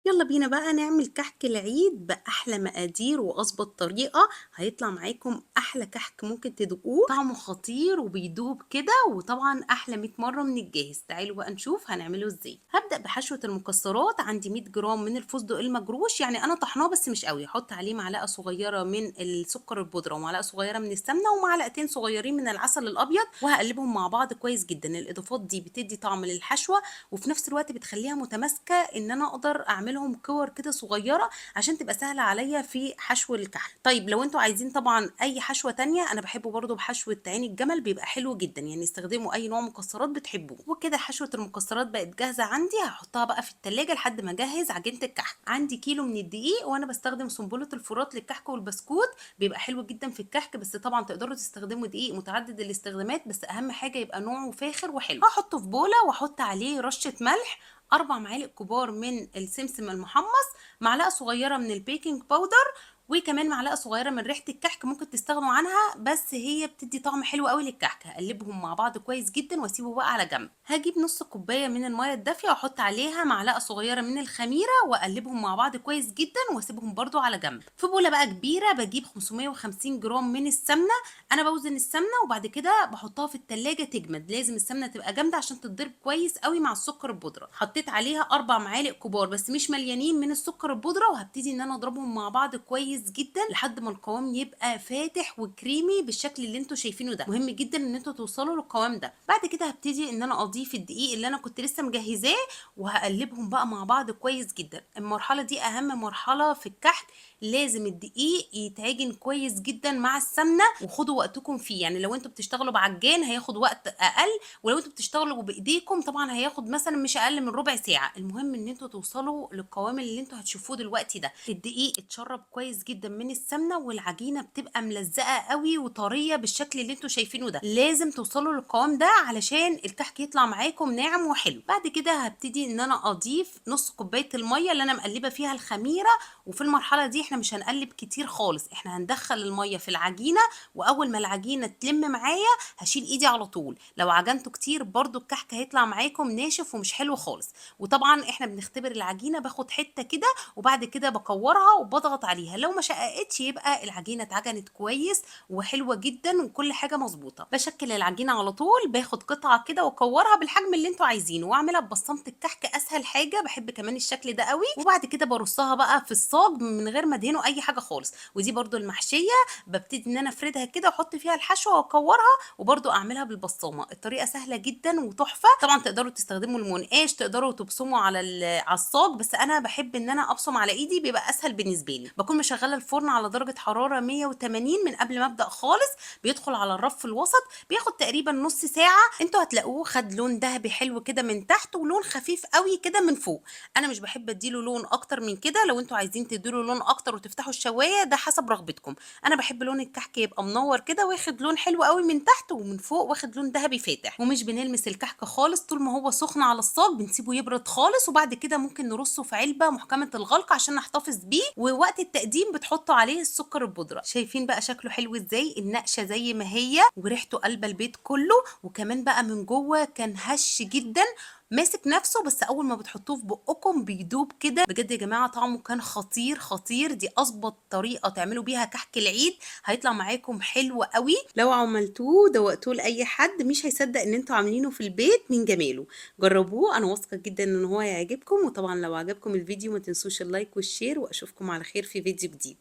يلا بينا بقى نعمل كحك العيد بأحلى مقادير وأظبط طريقة. هيطلع معاكم أحلى كحك ممكن تدوقوه، طعمه خطير وبيدوب كده، وطبعا أحلى 100 مرة من الجاهز. تعالوا بقى نشوف هنعمله ازاي. هبدأ بحشوة المكسرات. عندي 100 جرام من الفستق المجروش، يعني أنا طحناه بس مش قوي. هحط عليه معلقة صغيرة من السكر البودرة ومعلقة صغيرة من السمنة ومعلقتين صغيرين من العسل الأبيض، وهقلبهم مع بعض كويس جدا. الإضافات دي بتدي طعم للحشوة وفي نفس الوقت بتخليها متماسكة، ان انا اقدر اعملهم كور كده صغيره عشان تبقى سهله عليا في حشو الكحك. طيب لو انتوا عايزين طبعا اي حشوه تانية، انا بحبه برضو بحشوه عين الجمل، بيبقى حلو جدا. يعني استخدموا اي نوع مكسرات بتحبوه. وكده حشوه المكسرات بقت جاهزه عندي. هحطها بقى في التلاجة لحد ما اجهز عجينه الكحك. عندي كيلو من الدقيق، وانا بستخدم سنبله الفرات للكحك والبسكوت، بيبقى حلو جدا في الكحك. بس طبعا تقدروا تستخدموا دقيق متعدد الاستخدامات، بس اهم حاجه يبقى نوعه فاخر وحلو. هحطه في بوله واحط عليه رشه ملح، 4 معالق كبار من السمسم المحمص، معلقه صغيره من البيكنج باودر، وكمان معلقه صغيره من ريحه الكحك ممكن تستغنوا عنها، بس هي بتدي طعم حلو قوي للكحك. هقلبهم مع بعض كويس جدا واسيبه بقى على جنب. هجيب نص كوبايه من الميه الدافيه واحط عليها معلقه صغيره من الخميره واقلبهم مع بعض كويس جدا واسيبهم برده على جنب. في بوله بقى كبيره بجيب 550 جرام من السمنه. انا بوزن السمنه وبعد كده بحطها في التلاجة تجمد. لازم السمنه تبقى جامده عشان تتضرب كويس قوي مع السكر البودره. حطيت عليها 4 معالق كبار بس مش مليانين من السكر البودره، وهبتدي ان انا اضربهم مع بعض كويس جدا لحد ما القوام يبقى فاتح وكريمي بالشكل اللي انتوا شايفينه ده. مهم جدا ان انتوا توصلوا للقوام ده. بعد كده هبتدي ان انا اضيف الدقيق اللي انا كنت لسه مجهزاه، وهقلبهم بقى مع بعض كويس جدا. المرحله دي اهم مرحله في الكحك. لازم الدقيق يتعجن كويس جدا مع السمنه، وخدوا وقتكم فيه. يعني لو انتوا بتشتغلوا بعجان هياخد وقت اقل، ولو انتوا بتشتغلوا بايديكم طبعا هياخد مثلا مش اقل من ربع ساعه. المهم ان انتوا توصلوا للقوام اللي انتوا هتشوفوه دلوقتي ده. الدقيق اتشرب كويس جدا من السمنه، والعجينه بتبقى ملزقه قوي وطريه بالشكل اللي انتوا شايفينه ده. لازم توصلوا للقوام ده علشان الكحك يطلع معاكم ناعم وحلو. بعد كده هبتدي ان انا اضيف نص كوبايه الميه اللي انا مقلبه فيها الخميره. وفي المرحله دي احنا مش هنقلب كتير خالص، احنا هندخل الميه في العجينه، واول ما العجينه تلم معايا هشيل ايدي على طول. لو عجنته كتير برضو الكحك هيطلع معاكم ناشف ومش حلو خالص. وطبعا احنا بنختبر العجينه، باخد حته كده وبعد كده بكورها وبضغط عليها. لو ما شققتش يبقى العجينه اتعجنت كويس وحلوه جدا وكل حاجه مظبوطه. بشكل العجينه على طول، باخد قطعه كده واكورها بالحجم اللي انتوا عايزينه واعملها ببصمه الكحك. اسهل حاجه، بحب كمان الشكل ده قوي. وبعد كده برصها بقى في الصاج من غير ما ادهنه اي حاجه خالص. ودي برضو المحشيه، ببتدي ان انا افردها كده واحط فيها الحشوه واكورها وبرضو اعملها بالبصامه. الطريقه سهله جدا وتحفه. طبعا تقدروا تستخدموا المنقاش، تقدروا تبصموا على على الصاج، بس انا بحب ان انا ابصم على ايدي، بيبقى اسهل بالنسبه لي. بكون مشغله الفرن على درجه حراره 180 من قبل ما ابدا خالص. بيدخل على الرف الوسط، بياخد تقريبا نص ساعه. انتوا هتلاقوه خد لون ذهبي حلو كده من تحت ولون خفيف قوي كده من فوق. انا مش بحب اديله لون اكتر من كده. لو انتوا عايزين تديله لون اكتر وتفتحوا الشوايه ده حسب رغبتكم. انا بحب لون الكحك يبقى منور كده واخد لون حلو قوي من تحت، ومن فوق واخد لون ذهبي فاتح. ومش بنلمس الكحك خالص طول ما هو سخن على الصاج، بنسيبه يبرد خالص. وبعد كده ممكن نرصه في علبه محكمه الغلق عشان نحتفظ بيه. ووقت التقديم بتحطوا عليه السكر البودره. شايفين بقى شكله حلو ازاي؟ النقشه زي ما هي وريحته قلبه البيت كله، وكمان بقى من جوه كان هش جدا ماسك نفسه. بس اول ما بتحطوه في بقكم بيدوب كده. بجد يا جماعه طعمه كان خطير خطير. دي اظبط طريقه تعملوا بيها كحك العيد، هيطلع معاكم حلو قوي. لو عملتوه دوقتوه لاي حد مش هيصدق ان انتوا عاملينه في البيت من جماله. جربوه، انا واثقه جدا ان هو هيعجبكم. وطبعا لو عجبكم الفيديو ما تنسوش اللايك والشير، واشوفكم على خير في فيديو جديد.